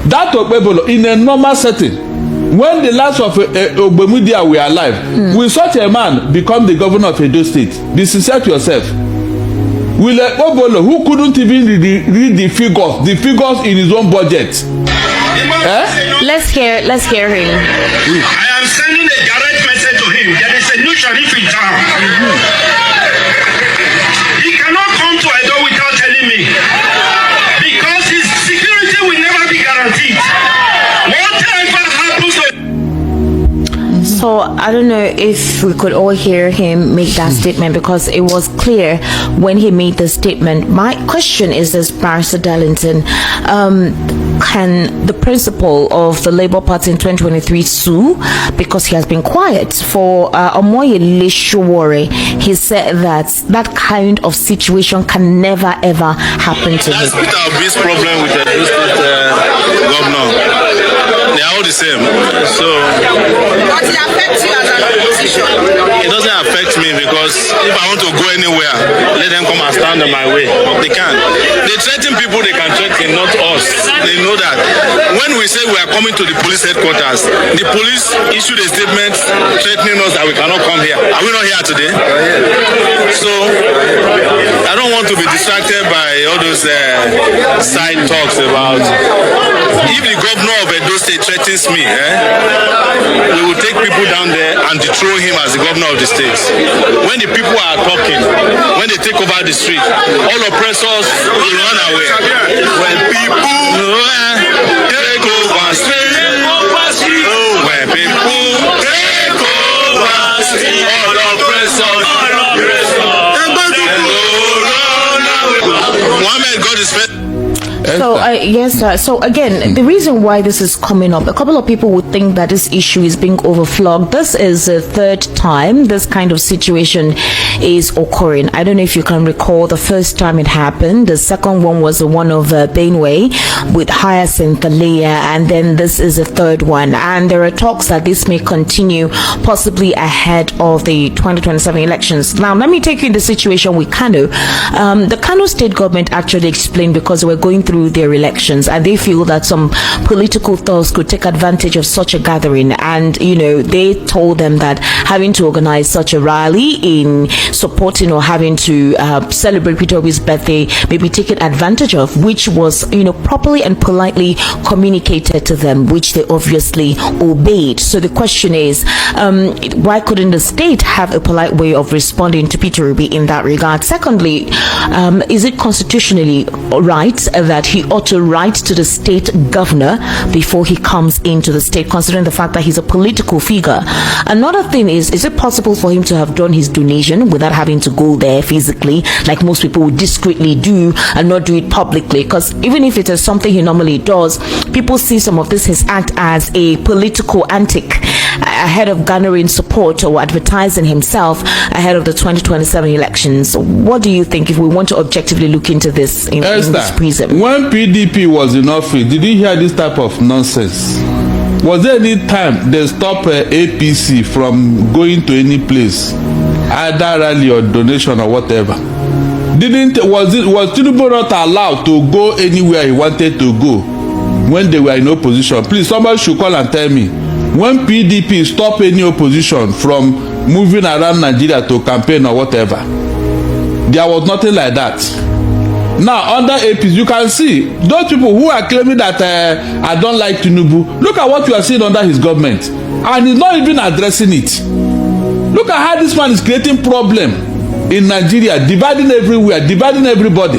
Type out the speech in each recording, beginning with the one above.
That Okpebholo, in a normal setting, when the last of Ogbemudia were alive, will such a man become the governor of Edo State? Be sincere to yourself. Will Okpebholo, who couldn't even read the figures in his own budget? Let's hear him. I am sending a direct message to him. There is a new sheriff in town. He cannot come to Edo without telling me, because his security will never be guaranteed. Whatever happens to... So I don't know if we could all hear him make that statement, because it was clear when he made the statement. My question is this, Barrister Darlington, can the principal of the Labour Party in 2023 sue because he has been quiet? For Omoyele Sowore, he said that kind of situation can never ever happen to him. That's Peter Obi's problem with the governor. They are all the same. So does it affect you as an opposition? It doesn't affect me, because if I want to go anywhere, let them come and stand on my way. They can. They threaten people, they can threaten, not us. They know that. When we say we are coming to the police headquarters, the police issued a statement threatening us that we cannot come here. Are we not here today? So I don't want to be distracted by all those side talks about if the governor of Edo State threatens me, we will take people down there and dethrone him as the governor of the state. When the people are talking, when they take over the street, all oppressors will run away. When people take over street, when people take over street, all oppressors Mohammed, God is faithful. So yes, sir. So again, the reason why this is coming up, a couple of people would think that this issue is being overflogged. This is the third time this kind of situation is occurring. I don't know if you can recall the first time it happened. The second one was the one of Benway with Hyacinth Leah, and then this is the third one. And there are talks that this may continue possibly ahead of the 2027 elections. Now, let me take you in the situation with Kano. The Kano state government actually explained, because we're going through their elections and they feel that some political thugs could take advantage of such a gathering, and they told them that having to organize such a rally in supporting or having to celebrate Peter Obi's birthday may be taken advantage of, which was properly and politely communicated to them, which they obviously obeyed. So the question is, why couldn't the state have a polite way of responding to Peter Obi in that regard? Secondly, is it constitutionally right that he ought to write to the state governor before he comes into the state, considering the fact that he's a political figure? Another thing is it possible for him to have done his donation without having to go there physically, like most people would discreetly do and not do it publicly? Because even if it is something he normally does, people see some of this, his act, as a political antic ahead of garnering support or advertising himself ahead of the 2027 elections. What do you think, if we want to objectively look into this in this prism? When PDP was in office, did you hear this type of nonsense? Was there any time they stop APC from going to any place, either rally or donation or whatever? Was Tinubu not allowed to go anywhere he wanted to go when they were in opposition? Please, somebody should call and tell me, when PDP stop any opposition from moving around Nigeria to campaign or whatever, there was nothing like that. Now, under APs, you can see those people who are claiming that I don't like Tinubu. Look at what you are seeing under his government, and he's not even addressing it. Look at how this man is creating problem in Nigeria, dividing everywhere, dividing everybody,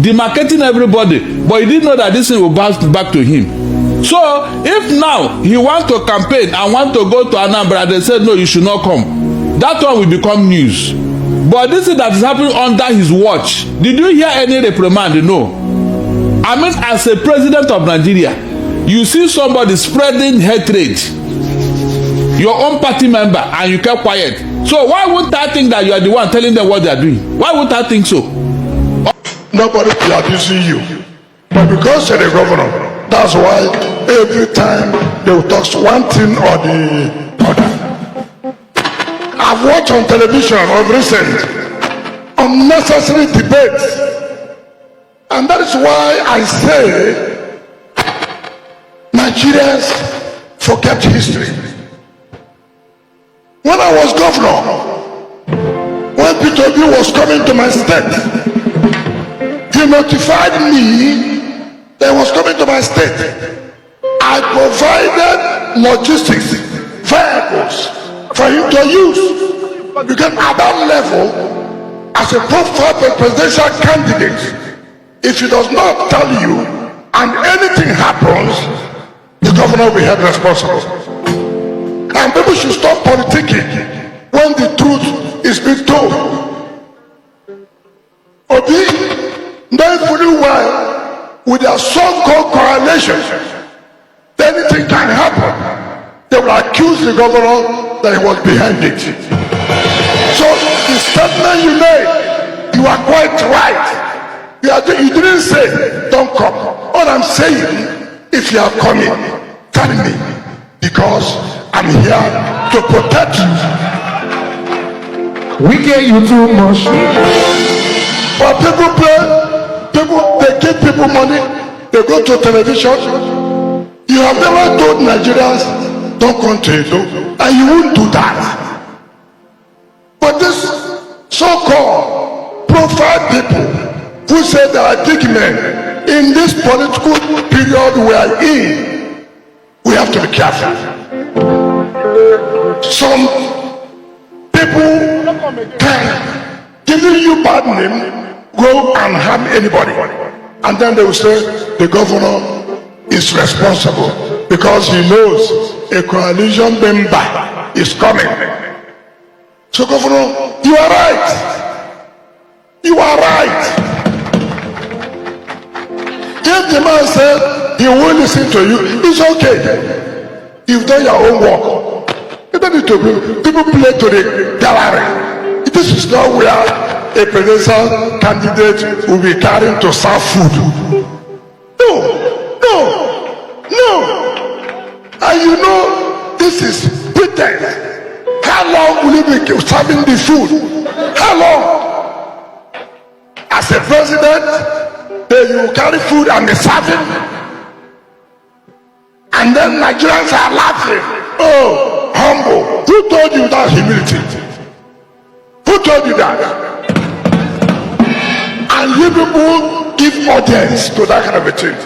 demarcating everybody. But he didn't know that this thing will bounce back to him. So, if now he wants to campaign and want to go to Anambra, they said no, you should not come. That one will become news. But this is that is happening under his watch. Did you hear any reprimand? No. I mean, as a president of Nigeria, you see somebody spreading hatred, your own party member, and you kept quiet. So why wouldn't I think that you are the one telling them what they are doing? Why wouldn't I think so? Nobody is abusing you. But because you're the governor, that's why every time they will talk one thing or the other. I've watched on television of recent unnecessary debates, and that is why I say Nigerians forget history. When I was governor, when Peter Obi was coming to my state, he notified me that he was coming to my state. I provided logistics, vehicles for him to use. Because at that level, as a profile presidential candidate, if he does not tell you and anything happens, the governor will be held responsible. And people should stop politicking when the truth is being told. Obi, knowing fully well with their so-called coalition, anything can happen. They will accuse the governor that he was behind it. So the statement you made, you are quite right. You didn't say don't come. All I'm saying, if you are coming, tell me, because I'm here to protect you. We get you too much. But they give people money, they go to television. You have never told Nigerians don't come to Edo, and you won't do that. But this so-called profile people who say they are big men in this political period we are in, we have to be careful. Some people can give you bad name, go and harm anybody, and then they will say the governor is responsible because he knows a coalition member is coming. So, Governor, you are right. You are right. If the man said he will listen to you, it's okay. You've done your own work. You don't need to people play to the gallery. This is not where a presidential candidate will be carrying to serve food. No. And you know, this is pretense. How long will you be serving the food? How long? As a president, then you carry food and be serving. And then Nigerians are laughing. Oh, humble. Who told you that humility? Who told you that? And you people give audience to that kind of a thing.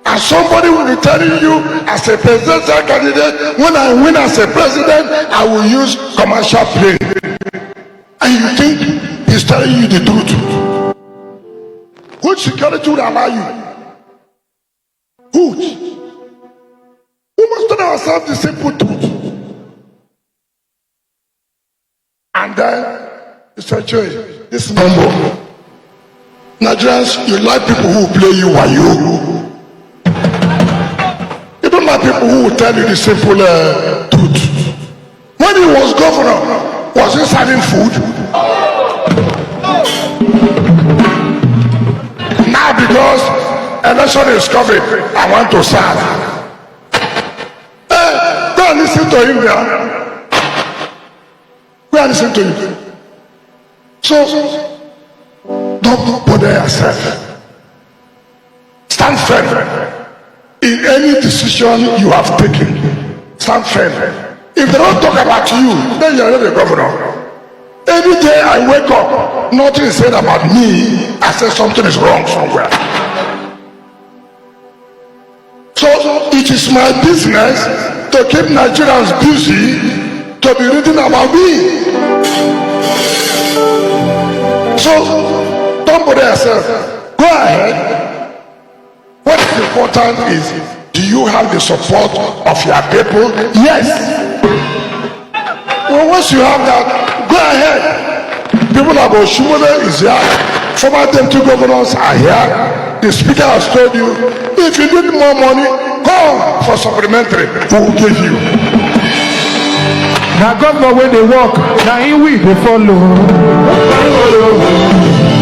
And somebody will be telling you as a presidential candidate, when I win as a president, I will use commercial plane. And you think he's telling you the truth. Which security would allow you? Which? We must tell ourselves the simple truth. And then you say, this number. Nigerians, you like people who play you while you. You don't like people who will tell you the simple truth. When he was governor, was he serving food? Now because election is coming, I want to serve. Hey, go and listen to him there. Go and listen to him. So, don't bother yourself. Stand firm. In any decision you have taken, stand firm. If they don't talk about you, then you're not the governor. Any day I wake up, nothing is said about me, I say something is wrong somewhere. So it is my business to keep Nigerians busy, to be reading about me. So don't bother yourself. Go ahead. What is important is, do you have the support of your people? Yes. Well, once you have that, go ahead. People like Oshumole is here. Former deputy governors are here. The speaker has told you, if you need more money, come for supplementary. We will give you. Now governor when they walk, now here we they follow.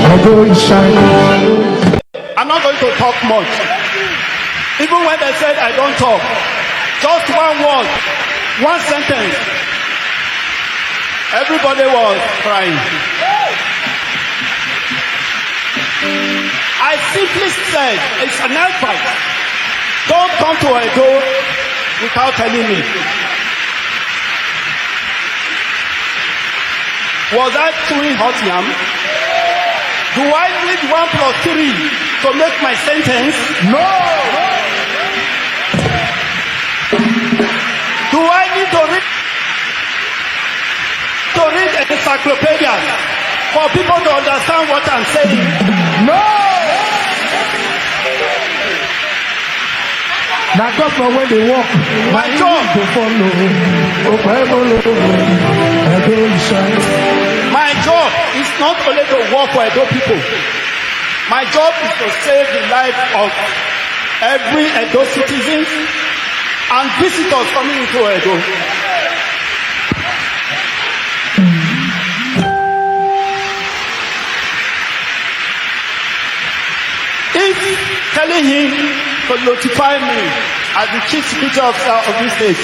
I go inside. I'm not going to talk much. Even when they said I don't talk, just one word, one sentence, everybody was crying. I simply said, it's an advice. Don't talk come to Edo without telling me? Was I chewing hot yam? Do I need 1 plus 3 to make my sentence? No. Do I need to read encyclopedia for people to understand what I'm saying? No. Now governor when they walk, My job. to follow. Okpebholo Wike. My job is not only to work for Edo people. My job is to save the life of every Edo citizen and visitors coming into Edo. If telling him to notify me as the chief security officer of this state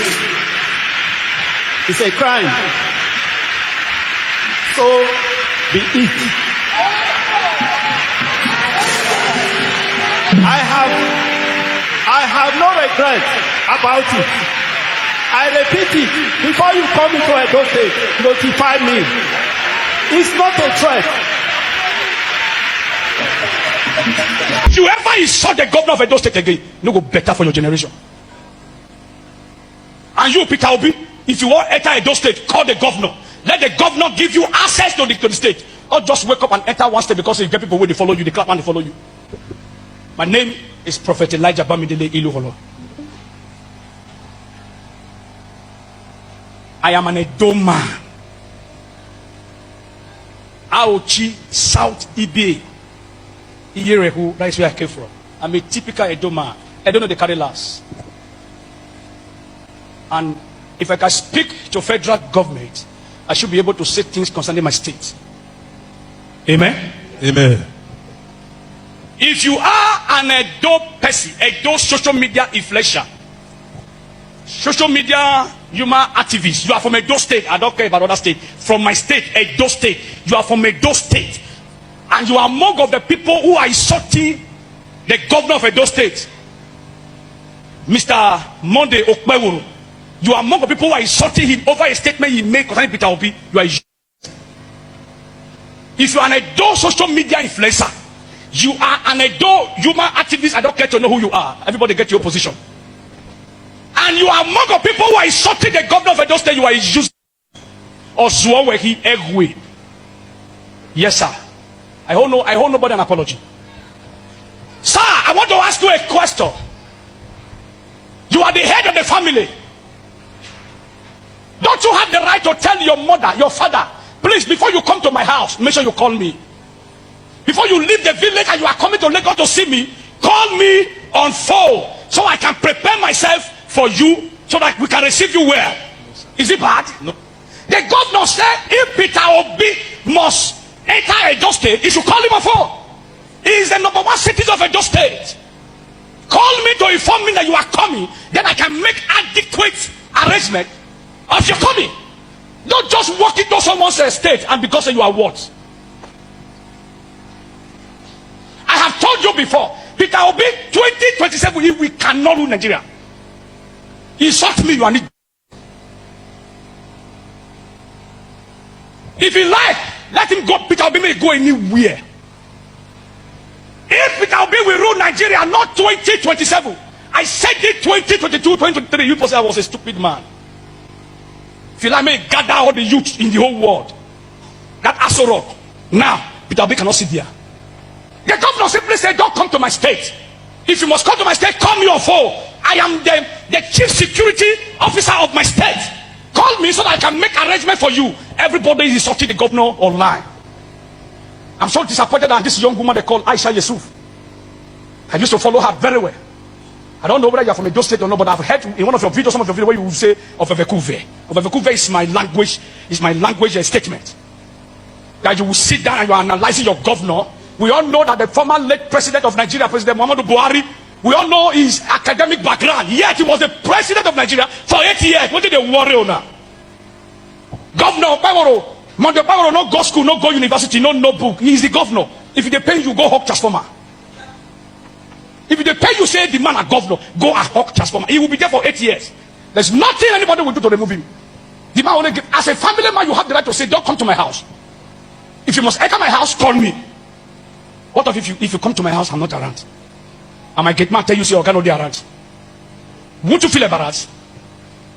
is a crime, so be it. I have no regret about it. I repeat it. Before you come into Edo State, notify me. It's not a threat. If you ever insult the governor of Edo State again, no go better for your generation. And you, Peter Obi, if you want to enter Edo State, call the governor. Let the governor give you access to the state. Or just wake up and enter one state because you get people where they follow you, they clap and they follow you. My name is Prophet Elijah Bamidele Iluholo. I am an Edo man. Aochi, South Ibe. Iyerehu, that is where I came from. I'm a typical Edo man. I don't know the carry last. And if I can speak to federal government, I should be able to say things concerning my state. Amen? Amen. If you are an Edo person, Edo social media influencer, social media human activist, you are from Edo State, I don't care about other state, from my state, Edo State, you are from Edo State, and you are among of the people who are insulting the governor of Edo State, Mr. Monday Okpebholo. You are among the people who are insulting him over a statement he made concerning Peter Obi. You are. If you are an Edo social media influencer, you are an Edo human activist. I don't care to know who you are. Everybody get your position. And you are among the people who are insulting the governor of Edo State. You are using or Suawehi Egwe. Yes, sir. I hold nobody an apology. Sir, I want to ask you a question. You are the head of the family. Don't you have the right to tell your mother, your father, please, before you come to my house, make sure you call me. Before you leave the village and you are coming to Lagos to see me, call me on phone so I can prepare myself for you so that we can receive you well. Is it bad? No. The governor said if Peter Obi must enter Edo State, he should call him on phone. He is the #1 citizen of Edo State. Call me to inform me that you are coming, then I can make adequate arrangement of your coming. Not just walk into someone's estate and because you are what? I have told you before, Peter Obi, 2027, we cannot rule Nigeria. He insult me, you are need. If he like, let him go. Peter Obi may go anywhere. If Peter Obi will rule Nigeria, not 2027. I said it 2022, 2023. You say I was a stupid man. If you like me, gather all the youth in the whole world. That Asorok. Now, Peter Obi cannot sit there. The governor simply said, don't come to my state. If you must come to my state, call me on phone. I am the chief security officer of my state. Call me so that I can make arrangement for you. Everybody is insulting the governor online. I'm so disappointed that this young woman they call Aisha Yusuf. I used to follow her very well. I don't know whether you're from Edo State or not, but I've heard in one of your videos, some of your videos where you will say Okpebholo. Okpebholo is my language statement. That you will sit down and you are analyzing your governor. We all know that the former late president of Nigeria, President Muhammadu Buhari, we all know his academic background. Yet he was the president of Nigeria for 8 years. What did they worry on now? Governor Okpebholo, Monday Okpebholo, no go school, no go university, no book. He is the governor. If they pay you, go hawk transformer. If they pay you, say the man a governor, go and hawk transformer. He will be there for 8 years. There's nothing anybody will do to remove him. The man only give, as a family man, you have the right to say, don't come to my house. If you must enter my house, call me. What if you come to my house, I'm not around? And my gate man tell you, say, I cannot be around. Won't you feel embarrassed?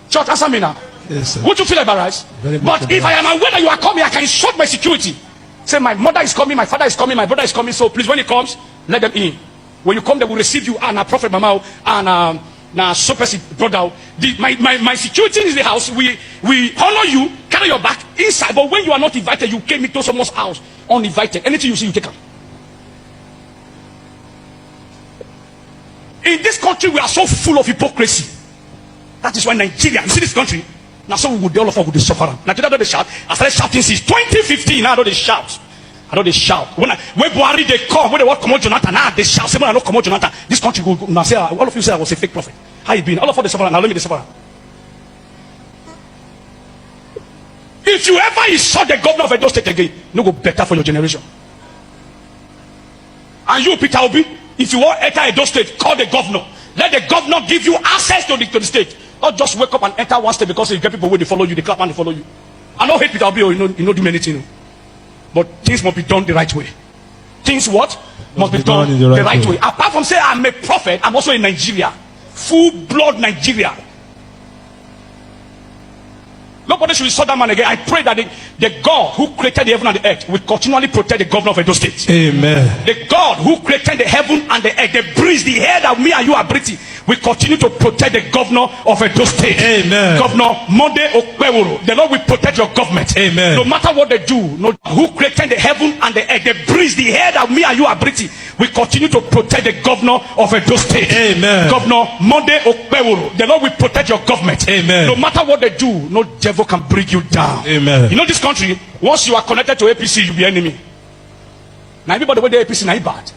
Church, answer me now. Yes, sir. Won't you feel embarrassed? But if I am aware that you are coming, I can insult my security. Say, my mother is coming, my father is coming, my brother is coming. So please, when he comes, let them in. When you come, they will receive you. And a prophet mama and now super brother. My security is the house. We honor you, carry your back inside. But when you are not invited, you came into someone's house uninvited. Anything you see, you take out. In this country, we are so full of hypocrisy. That is why Nigeria, you see this country, now so we would all of us would suffer. Nigeria don't they shout. I started shouting since 2015. Now don't they shout. I don't they shout. When Buhari they come, when they want to come on Jonathan, now they shout. Say when I don't come on Jonathan, this country will now say all of you say I was a fake prophet. How you been? All of us the suffer. Now let me the suffer. If you ever insult the governor of Edo State again, no go better for your generation. And you, Peter Obi, if you want enter Edo State, call the governor. Let the governor give you access to the state. Not just wake up and enter one state because you get people where they follow you, they clap and they follow you. I don't hate Peter Obi, you know do anything. You know. But things must be done the right way. Things what? Must be done the right way. Apart from saying I'm a prophet, I'm also in Nigeria. Full blood Nigeria. Nobody should insult that man again. I pray that the God who created the heaven and the earth will continually protect the governor of Edo State. Amen. The God who created the heaven and the earth, the breeze, the air that me and you are breathing, will continue to protect the governor of Edo State. Amen. Governor Monday Okpebholo, the Lord will protect your government. Amen. No matter what they do, who created the heaven and the earth, the breeze, the air that me and you are breathing, will continue to protect the governor of Edo State. Amen. Governor Monday Okpebholo, the Lord will protect your government. Amen. No matter what they do, no devil can bring you down. Amen. You know this country, once you are connected to APC, you'll be enemy. Now everybody with the APC now bad.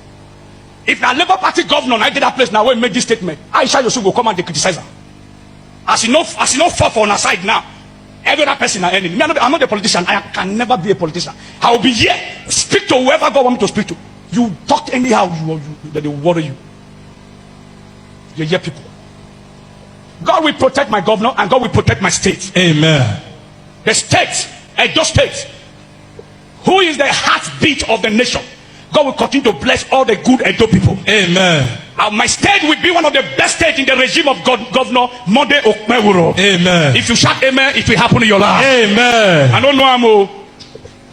If na Labour Party governor I did that place now, when make this statement, Aisha Yusuf will come and they criticize her. As you know, fall for on her side now. Every other person are enemy. I'm not a politician. I can never be a politician. I will be here. Speak to whoever God want me to speak to. You talk anyhow, that they will worry you. You hear people. God will protect my governor and God will protect my state. Amen. The state, Edo State, who is the heartbeat of the nation. God will continue to bless all the good Edo people. Amen. My state will be one of the best states in the regime of Governor Monday Okpebholo. Amen. If you shout amen, it will happen in your life. Amen. I don't know him.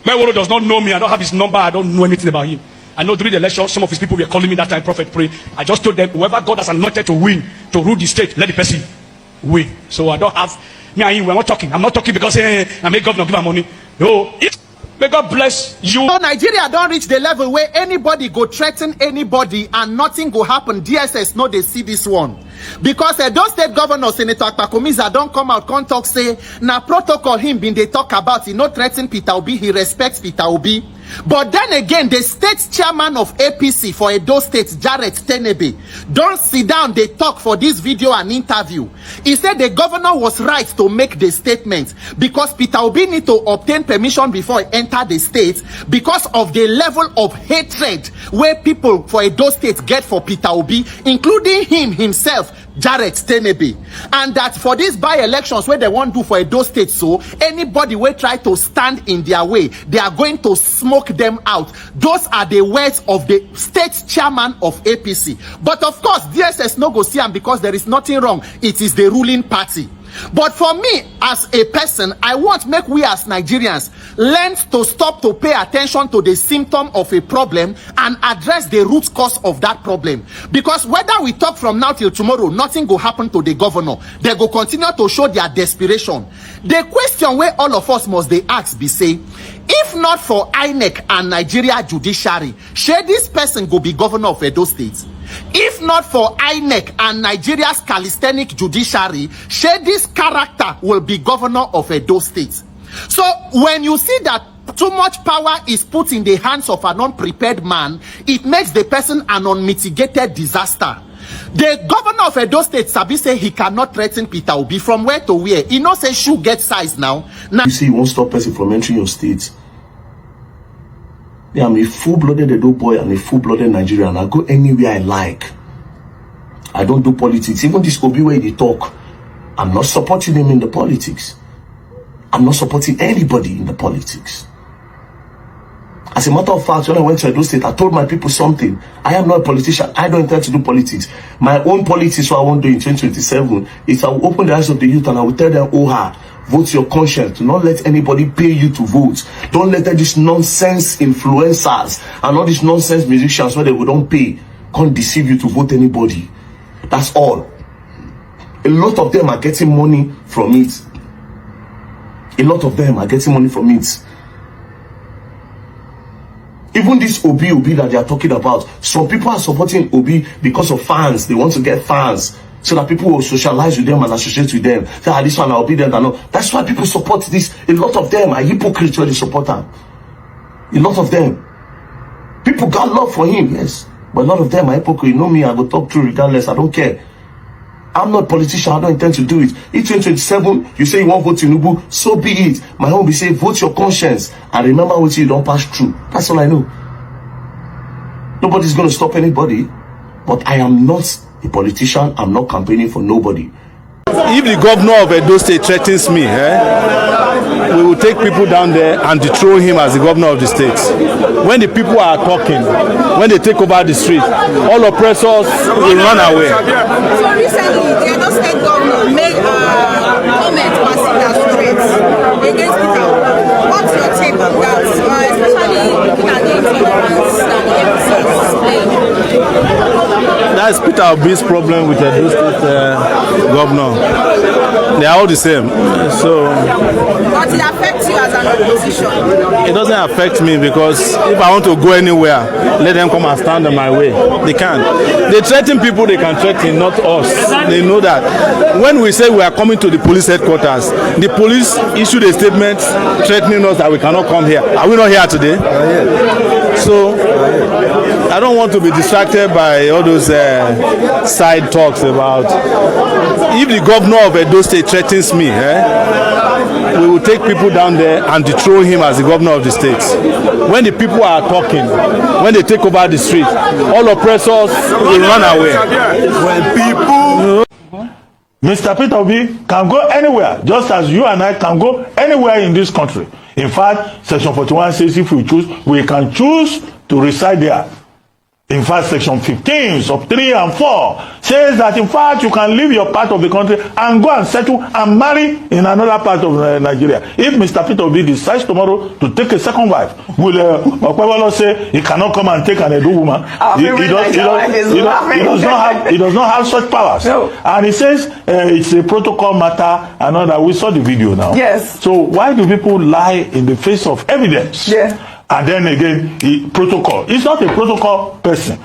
Okpebholo does not know me. I don't have his number. I don't know anything about him. I know during the election, some of his people were calling me that time, Prophet, pray. I just told them, whoever God has anointed to win, to rule the state, let the person win. So I don't have, me and him, we're not talking. I'm not talking because I make governor give her money. No. May God bless you. So Nigeria don't reach the level where anybody go threaten anybody and nothing go happen. DSS no they see this one. Because those state governor Senator Akpakomiza don't come out, can't talk say, na protocol him been they talk about, he no threaten Peter Obi, he respects Peter Obi. But then again, the state chairman of APC for Edo State, Jarrett Tenebe, don't sit down, they talk for this video and interview. He said the governor was right to make the statement because Peter Obi need to obtain permission before he enter the state because of the level of hatred where people for Edo State get for Peter Obi, including him himself, Jarrett Tenebe. And that for these by-elections where they won't do for Edo State, so anybody will try to stand in their way, they are going to smoke them out. Those are the words of the state chairman of APC. But of course, DSS no go see him because there is nothing wrong. It is the ruling party. But for me, as a person, I want make we as Nigerians learn to stop to pay attention to the symptom of a problem and address the root cause of that problem. Because whether we talk from now till tomorrow, nothing will happen to the governor. They go continue to show their desperation. The question where all of us must they ask be say, if not for INEC and Nigeria judiciary, should this person go be governor of Edo State? If not for INEC and Nigeria's calisthenic judiciary, should this character will be governor of Edo State? So when you see that too much power is put in the hands of an unprepared man, it makes the person an unmitigated disaster. The governor of Edo State, Sabi, say he cannot threaten Peter Obi from where to where. He not say shoe get size now. You see, you won't stop person from entering your state. Yeah, I'm a full-blooded Edo boy and a full-blooded Nigerian. I go anywhere I like. I don't do politics. Even this Obi where they talk, I'm not supporting him in the politics. I'm not supporting anybody in the politics. As a matter of fact, when I went to Edo State, I told my people something. I am not a politician. I don't intend to do politics. My own politics, what I want to do in 2027, is I will open the eyes of the youth and I will tell them, vote your conscience. Do not let anybody pay you to vote. Don't let these nonsense influencers and all these nonsense musicians where they will don't pay can't deceive you to vote anybody. That's all. A lot of them are getting money from it. A lot of them are getting money from it. Even this Obi that they are talking about, some people are supporting Obi because of fans. They want to get fans so that people will socialize with them and associate with them. Say, this one I'll be there. No. That's why people support this. A lot of them are hypocrites when they support him. A lot of them. People got love for him, yes. But a lot of them are hypocrites. You know me, I go talk through regardless. I don't care. I'm not a politician. I don't intend to do it. In 2027, you say you want to vote Tinubu, so be it. My home be say, vote your conscience and remember what you don't pass through. That's all I know. Nobody's going to stop anybody. But I am not a politician. I'm not campaigning for nobody. If the governor of Edo State threatens me, we will take people down there and dethrone him as the governor of the state. When the people are talking, when they take over the street, all oppressors will run away. So recently, the Edo State governor made comment passing the streets against Peter Obi. What's your take on that? Especially looking at the influence that the embassy is displaying. That's Peter Obi's problem with the Edo State governor. They are all the same. So. But it affects you as an opposition. It doesn't affect me because if I want to go anywhere, let them come and stand in my way. They can't. They threaten people, they can threaten, not us. They know that. When we say we are coming to the police headquarters, the police issued a statement threatening us that we cannot come here. Are we not here today? So I don't want to be distracted by all those side talks about if the governor of Edo State threatens me, we will take people down there and dethrone him as the governor of the state. When the people are talking, when they take over the street, all oppressors will run away. When people... Mr. Peter Obi can go anywhere, just as you and I can go anywhere in this country. In fact, Section 41 says if we choose, we can choose to reside there. In fact, Section 15, sub 3 and 4 says that in fact you can leave your part of the country and go and settle and marry in another part of Nigeria. If Mr. Peter Obi decides tomorrow to take a second wife, will Okpebholo say he cannot come and take an Edo woman? He does not have such powers. No. And he says it's a protocol matter and all that. We saw the video now. Yes. So why do people lie in the face of evidence? Yeah. And then again, protocol. He's not a protocol person.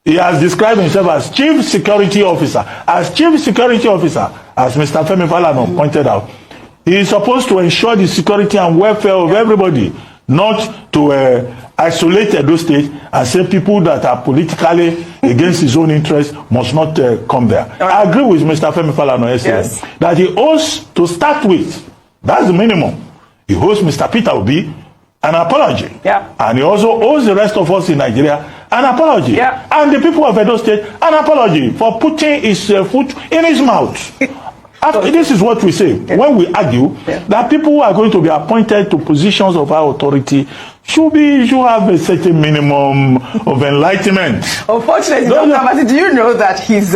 He has described himself as Chief Security Officer. As Chief Security Officer, as Mr. Femi Falana pointed out, he is supposed to ensure the security and welfare of everybody, not to isolate Edo State and say people that are politically against his own interests must not come there. Right. I agree with Mr. Femi Falana yesterday that he owes, to start with, that's the minimum. He owes Mr. Peter Obi an apology. Yeah. And he also owes the rest of us in Nigeria an apology. Yeah. And the people of Edo State an apology for putting his foot in his mouth. This is what we say when we argue that people who are going to be appointed to positions of high authority should have a certain minimum of enlightenment. Unfortunately, Dr. Abati, do you know that his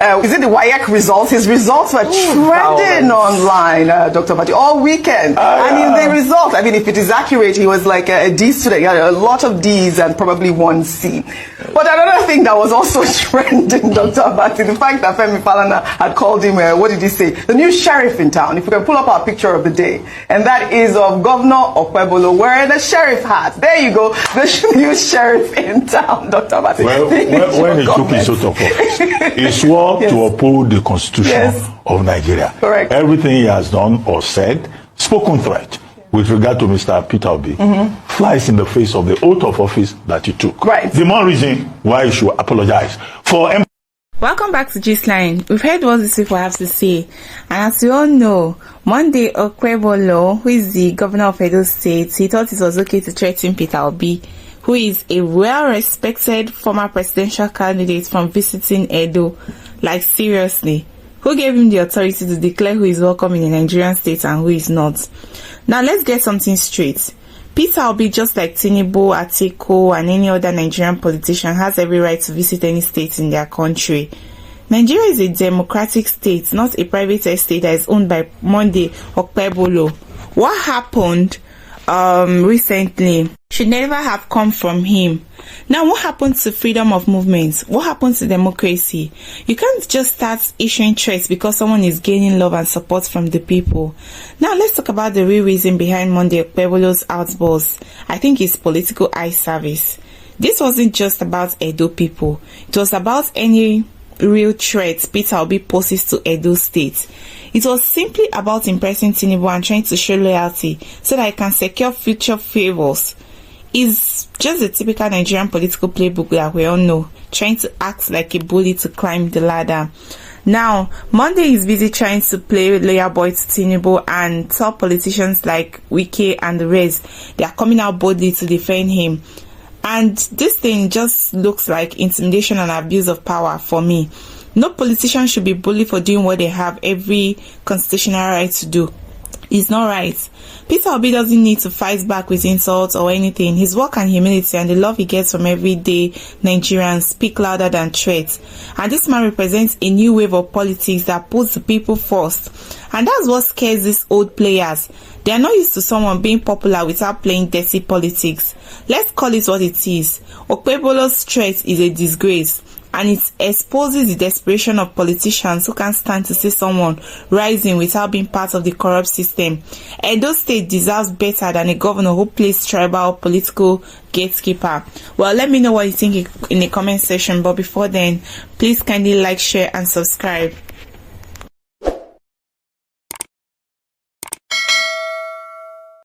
is it the Wike results? His results were trending online, Dr. Abati, all weekend. I mean, the results, I mean, if it is accurate, he was like a D student. He had a lot of Ds and probably one C. But another thing that was also trending, Dr. Abati, the fact that Femi Falana had called him, what did he say? The new sheriff in town. If we can pull up our picture of the day. And that is of Governor Okpebholo wearing a sheriff hat. There you go, the new sheriff in town, Dr. Abati. Well, when he took his oath of office, he swore to uphold the Constitution of Nigeria. Correct. Everything he has done or said, spoken threat with regard to Mr. Peter Obi, flies in the face of the oath of office that he took. Right. The more reason why he should apologize for. Welcome back to Gistline. We've heard what these people have to say, and as we all know, Monday Okpebholo, who is the governor of Edo State, he thought it was okay to threaten Peter Obi, who is a well-respected former presidential candidate, from visiting Edo. Like, seriously, who gave him the authority to declare who is welcome in a Nigerian state and who is not? Now, let's get something straight. Peter Obi, just like Tinubu, Atiku, and any other Nigerian politician, has every right to visit any state in their country. Nigeria is a democratic state, not a private estate that is owned by Monday Okpebholo. What happened recently should never have come from him. Now, what happened to freedom of movement? What happened to democracy? You can't just start issuing threats because someone is gaining love and support from the people. Now, let's talk about the real reason behind Monday Okpebholo's outburst. I think it's political eye service. This wasn't just about Edo people. It was about any real threats Peter Obi poses to Edo State. It was simply about impressing Tinubu and trying to show loyalty so that he can secure future favors. It's just a typical Nigerian political playbook that we all know, trying to act like a bully to climb the ladder. Now, Monday is busy trying to play loyal boy to Tinubu and top politicians like Wike and the rest. They are coming out boldly to defend him. And this thing just looks like intimidation and abuse of power for me. No politician should be bullied for doing what they have every constitutional right to do. It's not right. Peter Obi doesn't need to fight back with insults or anything. His work and humility and the love he gets from everyday Nigerians speak louder than threats. And this man represents a new wave of politics that puts the people first. And that's what scares these old players. They are not used to someone being popular without playing dirty politics. Let's call it what it is. Okpebholo's threat is a disgrace. And it exposes the desperation of politicians who can't stand to see someone rising without being part of the corrupt system. Edo State deserves better than a governor who plays tribal political gatekeeper. Well, let me know what you think in the comment section. But before then, please kindly like, share, and subscribe.